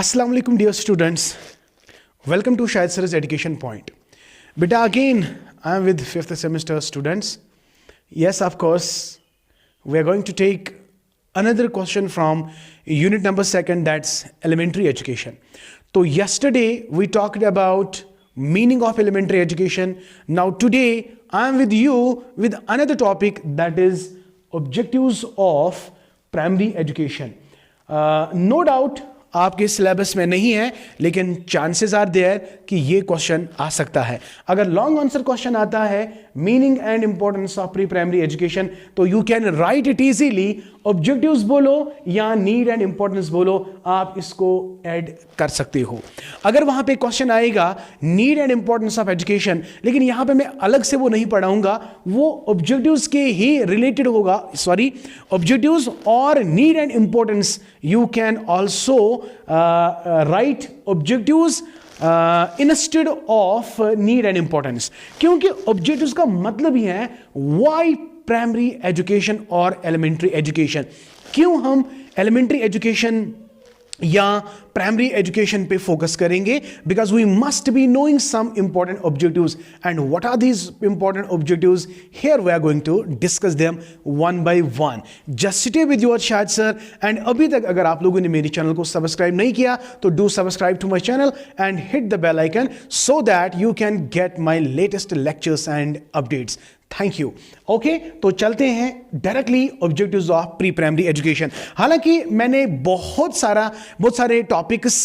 Assalamu alaikum dear students. Welcome to Shahid Sir's Education Point. Beta again I am with 5th semester students. Yes, of course, we are going to take another question from unit number 2, that's elementary education. So yesterday we talked about meaning of elementary education. Now today I am with you with another topic, that is objectives of primary education. No doubt आपके syllabus में नहीं है, लेकिन chances are there कि ये question आ सकता है. अगर लॉन्ग आंसर क्वेश्चन आता है meaning and importance of pre primary education, तो you can write it easily. Objectives बोलो या नीड एंड इंपॉर्टेंस बोलो, आप इसको ऐड कर सकते हो. अगर वहां पे क्वेश्चन आएगा need and importance of education, लेकिन यहां पे मैं अलग से वो नहीं पढ़ाऊंगा, वो ऑब्जेक्टिव्स के ही रिलेटेड होगा. ऑब्जेक्टिव्स और need and importance, you can also write objectives instead of need and importance, क्योंकि ऑब्जेक्टिव्स का मतलब ही है व्हाई प्राइमरी एजुकेशन और एलिमेंट्री एजुकेशन. क्यों हम एलिमेंट्री एजुकेशन या प्राइमरी एजुकेशन पे फोकस करेंगे? Because we must be knowing some important objectives. And what are these important objectives? Here we are going to discuss them one by one. Just stay with your Shahid sir. And अभी तक अगर आप लोगों ने मेरे channel को subscribe नहीं किया, तो do subscribe to my channel and hit the bell icon so that you can get my latest lectures and updates. Thank you. Okay, तो चलते हैं directly objectives of pre primary education. हालांकि मैंने बहुत सारे टॉपिक्स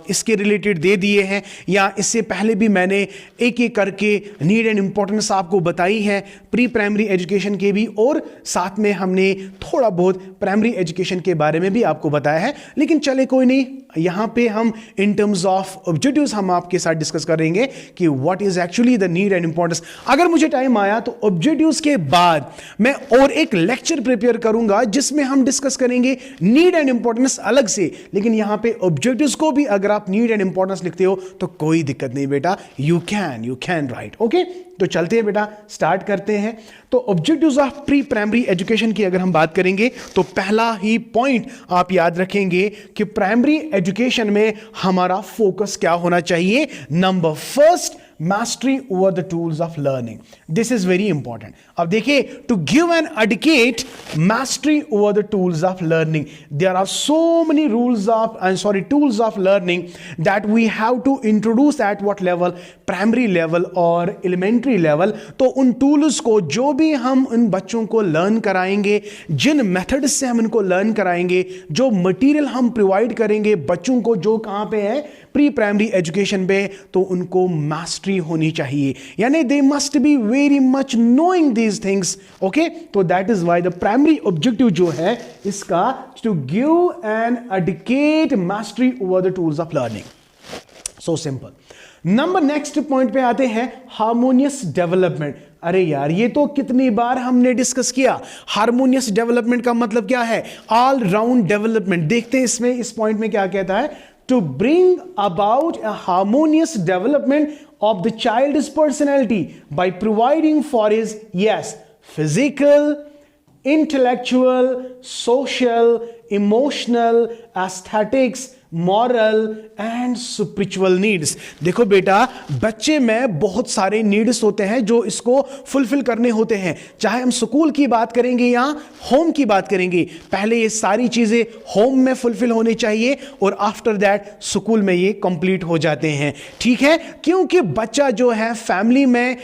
इसके रिलेटेड दे दिए हैं, या इससे पहले भी मैंने एक एक करके नीड एंड इंपॉर्टेंस आपको बताई है प्री प्राइमरी एजुकेशन के भी, और साथ में हमने थोड़ा बहुत प्राइमरी एजुकेशन के बारे में भी आपको बताया है. लेकिन चले कोई नहीं, यहां पे हम इन टर्म्स ऑफ ऑब्जेक्टिव्स हम आपके साथ डिस्कस करेंगे कि what is actually the need and importance. अगर मुझे टाइम आया तो ऑब्जेक्टिव्स के बाद मैं और एक लेक्चर प्रिपेयर करूंगा जिसमें हम डिस्कस करेंगे नीड एंड इंपॉर्टेंस अलग से. लेकिन यहां पे ऑब्जेक्टिव्स को भी अगर आप नीड एंड इंपॉर्टेंस लिखते हो तो कोई दिक्कत नहीं बेटा, यू कैन राइट. ओके, तो चलते हैं बेटा, स्टार्ट करते हैं. तो objectives of pre primary education की अगर हम बात करेंगे तो पहला ही पॉइंट आप याद रखेंगे कि प्राइमरी एजुकेशन में हमारा फोकस क्या होना चाहिए. Number first, mastery over the tools of learning. This is very important. अब देखिए, to give an adequate mastery over the tools of learning, there are so many tools of learning that we have to introduce at what level? Primary level और elementary level. तो उन tools को जो भी हम उन बच्चों को learn कराएंगे, जिन methods से हम इनको learn कराएंगे, जो material हम provide करेंगे बच्चों को जो कहाँ पे है प्री प्राइमरी एजुकेशन पे, तो उनको मास्टरी होनी चाहिए. यानी they must be very much knowing these things. Okay, तो that is why the primary objective जो है इसका, to give an adequate mastery over the tools of learning. So simple. Number next point पे आते हैं, हार्मोनियस डेवलपमेंट. अरे यार, ये तो कितनी बार हमने डिस्कस किया. हार्मोनियस डेवलपमेंट का मतलब क्या है? All round development. देखते हैं इसमें इस पॉइंट में क्या कहता है. To bring about a harmonious development of the child's personality by providing for his, yes, physical, intellectual, social, emotional, aesthetics, moral and spiritual needs. देखो बेटा, बच्चे में बहुत सारे नीड्स होते हैं जो इसको फुलफिल करने होते हैं. चाहे हम स्कूल की बात करेंगे या होम की बात करेंगे, पहले ये सारी चीजें होम में फुलफिल होनी चाहिए और आफ्टर दैट स्कूल में ये कंप्लीट हो जाते हैं. ठीक है, क्योंकि बच्चा जो है फैमिली में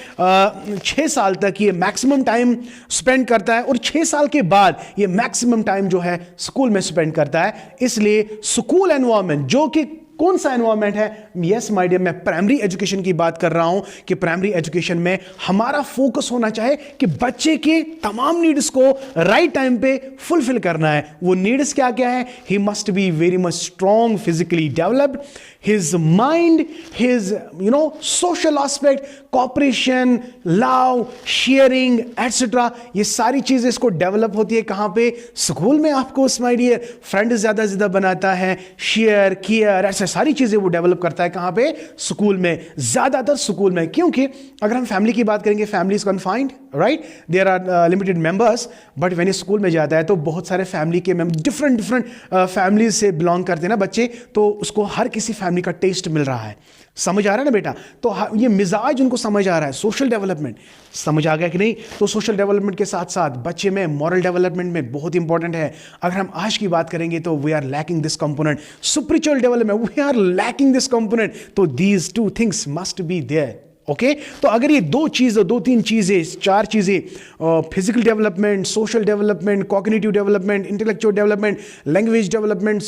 6 साल तक ये मैक्सिमम टाइम स्पेंड करता है, और 6 साल के बाद ये मैक्सिमम टाइम जो है स्कूल में स्पेंड करता है. इसलिए स्कूल एनवायरनमेंट, जो कि कौन सा एनवायरनमेंट है? यस माय डियर, मैं प्राइमरी एजुकेशन की बात कर रहा हूं कि प्राइमरी एजुकेशन में हमारा फोकस होना चाहिए कि बच्चे के तमाम नीड्स को राइट टाइम पे फुलफिल करना है. वो नीड्स क्या क्या है? He must be very much strong, physically developed, his mind, his social aspect, cooperation, love, sharing, etc. ये सारी चीजें इसको डेवलप होती है कहाँ पे? स्कूल में आपको माय डियर फ्रेंड ज्यादा ज्यादा बनाता है, शेयर केयर ऐसे सारी चीजें वो डेवलप करता है कहाँ पे? स्कूल में, ज्यादातर स्कूल में। क्योंकि अगर हम फैमिली की बात करेंगे, family is confined, right, there are limited members, but when ये स्कूल में जाता है तो बहुत सारे फैमिली के मेंबर डिफरेंट फैमिलीज से बिलोंग करते हैं ना बच्चे, तो उसको हर किसी फैमिली का टेस्ट मिल रहा है। समझ आ रहा है ना बेटा? तो ये मिजाज उनको समझ आ रहा है। सोशल डेवलपमेंट समझ आ गया कि नहीं? तो सोशल डेवलपमेंट के साथ साथ बच्चे में मॉरल डेवलपमेंट में बहुत इंपॉर्टेंट है। अगर हम आज की बात करेंगे तो we are lacking this component. Spiritual development we are lacking this component. तो these two things must be there. Okay, तो अगर ये दो तीन चीजें, चार चीजें, physical development, social development, cognitive development, intellectual development, language development,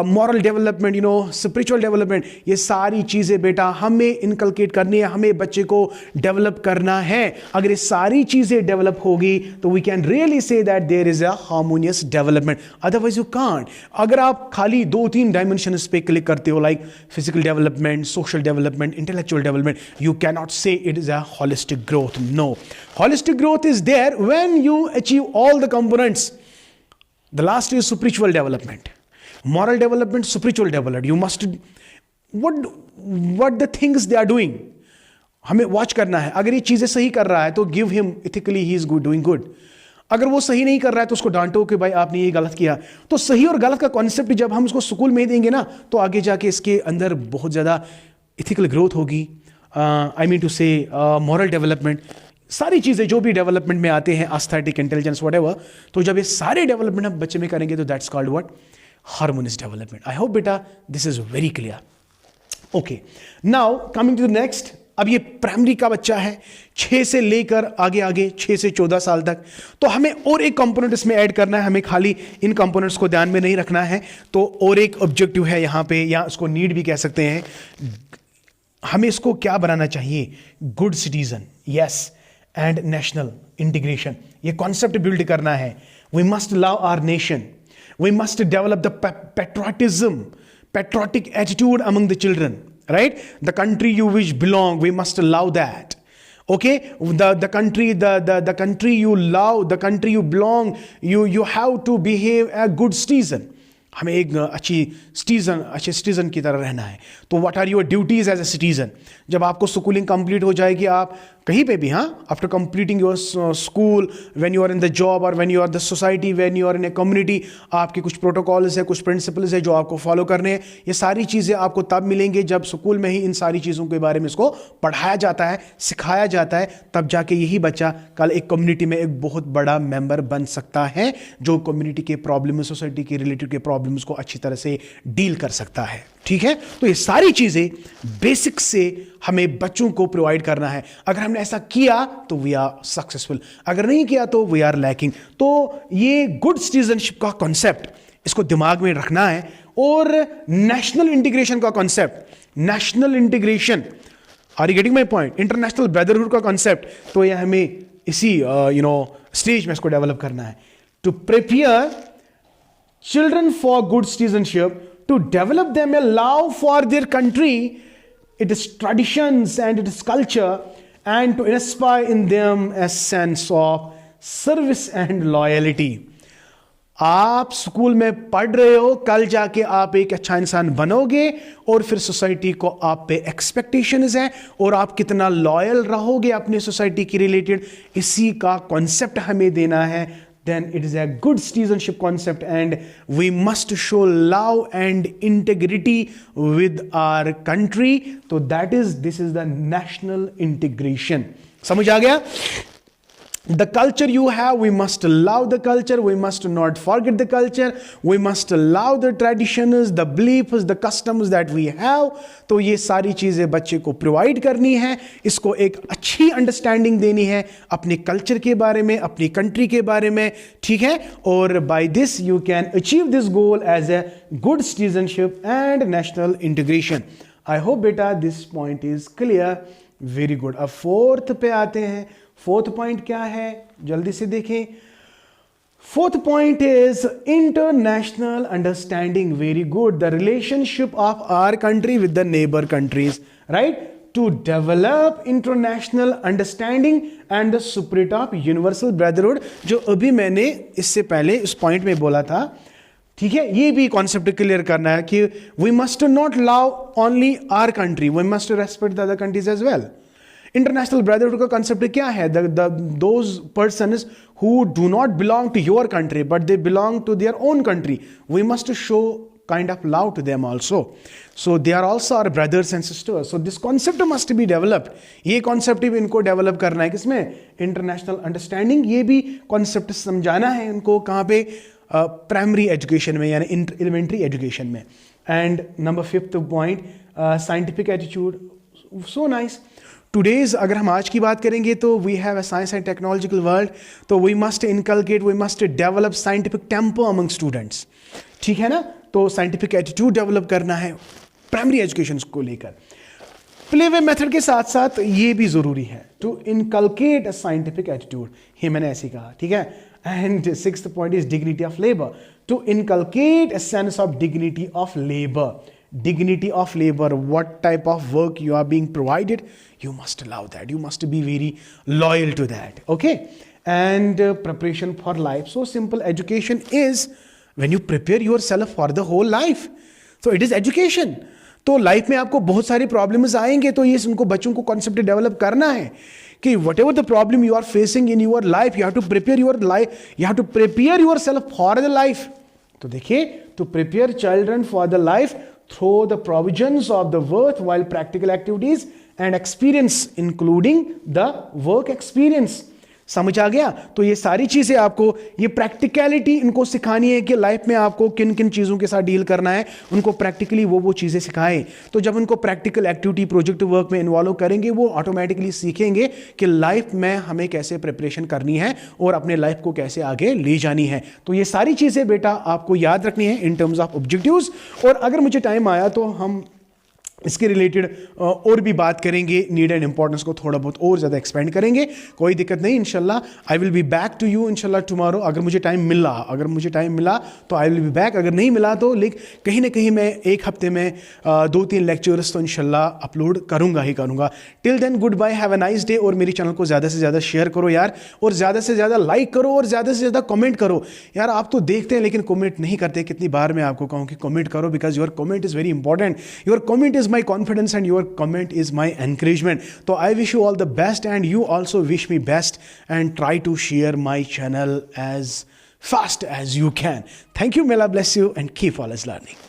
moral development, spiritual development, ये सारी चीजें बेटा हमें इनकलकेट करनी है, हमें बच्चे को डेवलप करना है। अगर ये सारी चीजें डेवलप होगी तो we can really say that there is a harmonious development, otherwise you can't. अगर आप खाली 2-3 डायमेंशंस पे क्लिक करते हो, like physical development, social development, intellectual development, you cannot say it is a holistic growth. No, holistic growth is there when you achieve all the components. The last is spiritual development, moral development, spiritual development. You must what the things they are doing, हमें watch करना है। अगर ये चीजें सही कर रहा है तो give him ethically, he is good, doing good. अगर वो सही नहीं कर रहा है तो उसको डांटो कि भाई आपने ये गलत किया। तो सही और गलत का कॉन्सेप्ट जब हम उसको स्कूल में ही देंगे ना, तो आगे जाके इसके अंदर बहुत ज्यादा इथिकल ग्रोथ होगी। आई मीन टू से मॉरल डेवलपमेंट, सारी चीज़ें जो भी डेवलपमेंट में आते हैं, एस्थेटिक, इंटेलिजेंस, व्हाटएवर, तो जब ये सारे डेवलपमेंट हम बच्चे में करेंगे तो that's called what? Harmonious development. I hope बेटा this is very clear. Okay, now coming to the next. अब ये प्राइमरी का बच्चा है, 6 से लेकर आगे आगे 6 से 14 साल तक, तो हमें और एक कंपोनेंट इसमें ऐड करना है। हमें खाली इन कंपोनेंट्स को ध्यान में नहीं रखना है, तो और एक ऑब्जेक्टिव है यहाँ पे, या उसको नीड भी कह सकते हैं। हमें इसको क्या बनाना चाहिए? Good citizen, yes, and national integration. ये कॉन्सेप्ट बिल्ड करना है। We must love our nation, we must develop the patriotism, patriotic attitude among the children, right? The country you which belong, we must love that. Okay, the country you love, the country you belong, you have to behave a good citizen. हमें एक अच्छे citizen की तरह रहना है। तो what are your duties as a citizen? जब आपको स्कूलिंग कंप्लीट हो जाएगी, आप कहीं पे भी, हाँ, after completing your school, when you are in the job or when you are the society, when you are in a community, आपके कुछ प्रोटोकॉल्स है, कुछ प्रिंसिपल्स है जो आपको फॉलो करने हैं। ये सारी चीज़ें आपको तब मिलेंगे जब स्कूल में ही इन सारी चीज़ों के बारे में इसको पढ़ाया जाता है, सिखाया जाता है। तब जाके यही बच्चा कल एक कम्युनिटी में एक बहुत बड़ा मेंबर बन सकता है, जो कम्युनिटी के प्रॉब्लम, सोसाइटी के रिलेटेड के प्रॉब्लम्स को अच्छी तरह से डील कर सकता है। ठीक है, तो ये सारी चीजें बेसिक से हमें बच्चों को प्रोवाइड करना है। अगर हमने ऐसा किया तो वी आर सक्सेसफुल, अगर नहीं किया तो वी आर लैकिंग। तो ये गुड सिटीजनशिप का कॉन्सेप्ट इसको दिमाग में रखना है। और नेशनल इंटीग्रेशन का concept, national integration, are you getting my point? International brotherhood का कॉन्सेप्ट, तो ये हमें इसी स्टेज में इसको डेवलप करना है। To prepare children for good citizenship, to develop them a love for their country, its traditions and its culture, and to inspire in them a sense of service and loyalty. आप school में पढ़ रहे हो, कल जाके आप एक अच्छा इंसान बनोगे और फिर सोसाइटी को आप पे एक्सपेक्टेशंस हैं और आप कितना लॉयल रहोगे अपने सोसाइटी के रिलेटेड, इसी का कॉन्सेप्ट हमें देना है। Then it is a good citizenship concept, and we must show love and integrity with our country. So this is the national integration. समझ आ गया? The culture you have, we must love the culture, we must not forget the culture, we must love the traditions, the beliefs, the customs that we have. तो ये सारी चीज़ें बच्चे को provide करनी है, इसको एक अच्छी अंडरस्टैंडिंग देनी है अपने कल्चर के बारे में, अपनी कंट्री के बारे में, ठीक है? और by this you can achieve this goal as a good citizenship and national integration. I hope बेटा this point is clear, very good. अब फोर्थ पे आते हैं। फोर्थ पॉइंट क्या है, जल्दी से देखें। Fourth point is international understanding. Very good. The relationship of our country with the neighbor countries, right? To develop international understanding and the spirit of universal brotherhood, जो अभी मैंने इससे पहले इस पॉइंट में बोला था, ठीक है, ये भी कॉन्सेप्ट क्लियर करना है कि we must not love only our country, we must respect the other countries as well. International brotherhood का कंसेप्ट क्या है? Those persons who do not belong to your country but they belong to their own country, we must show kind of love to them also. So they are also our brothers and sisters. So this concept must be developed. ये concept भी इनको develop करना है किसमें? International understanding. ये भी concept समझाना है इनको कहाँ पे? Primary education में, यानी elementary education में. And number 5th point, scientific attitude. So nice. Today's अगर हम आज की बात करेंगे तो we have a science and technological world, तो we must inculcate, we must develop scientific temper among students. ठीक है ना? तो साइंटिफिक एटीट्यूड डेवलप करना है प्राइमरी एजुकेशन को लेकर. प्ले वे मेथड के साथ साथ ये भी जरूरी है to inculcate a scientific attitude. ये मैंने ऐसे कहा, ठीक है. And 6th point is dignity of labour. To inculcate a sense of dignity of labour. Dignity of labor, what type of work you are being provided, you must love that, you must be very loyal to that, okay. And preparation for life. So simple. Education is when you prepare yourself for the whole life, so it is education. तो life में आपको बहुत सारी problems आएंगे, तो ये उनको बच्चों को कॉन्सेप्ट डेवलप करना है कि whatever the problem you are facing in your life, you have to prepare your life, you have to prepare yourself for the life. तो देखिए, to prepare children for the life through the provisions of the worthwhile practical activities and experience, including the work experience. समझ आ गया? तो ये सारी चीजें आपको, ये प्रैक्टिकलिटी इनको सिखानी है कि लाइफ में आपको किन किन चीज़ों के साथ डील करना है, उनको प्रैक्टिकली वो चीज़ें सिखाएं. तो जब उनको प्रैक्टिकल एक्टिविटी, प्रोजेक्ट वर्क में इन्वॉल्व करेंगे, वो ऑटोमेटिकली सीखेंगे कि लाइफ में हमें कैसे प्रिपरेशन करनी है और अपने लाइफ को कैसे आगे ले जानी है. तो ये सारी चीज़ें बेटा आपको याद रखनी है इन टर्म्स ऑफ ऑब्जेक्टिव्स. और अगर मुझे टाइम आया तो हम इसके रिलेटेड और भी बात करेंगे, नीड एंड इंपॉर्टेंस को थोड़ा बहुत और ज़्यादा एक्सपेंड करेंगे. कोई दिक्कत नहीं, इंशाल्लाह I will be back to you इंशाल्लाह टुमारो. अगर मुझे टाइम मिला तो आई विल बी बैक. अगर नहीं मिला तो कहीं ना कहीं मैं एक हफ्ते में 2-3 लेक्चर्स तो इंशाल्लाह अपलोड करूँगा ही करूँगा. Till then goodbye, have a nice day. और मेरी चैनल को ज़्यादा से ज़्यादा शेयर करो यार, और ज़्यादा से ज़्यादा लाइक करो, और ज़्यादा से ज़्यादा कमेंट करो यार. आप तो देखते हैं लेकिन कमेंट नहीं करते. कितनी बार मैं आपको कहूँ कि कमेंट करो, because your comment is very important. Your comment is my confidence and your comment is my encouragement. So I wish you all the best, and you also wish me best, and try to share my channel as fast as you can. Thank you. May Allah bless you, and keep always learning.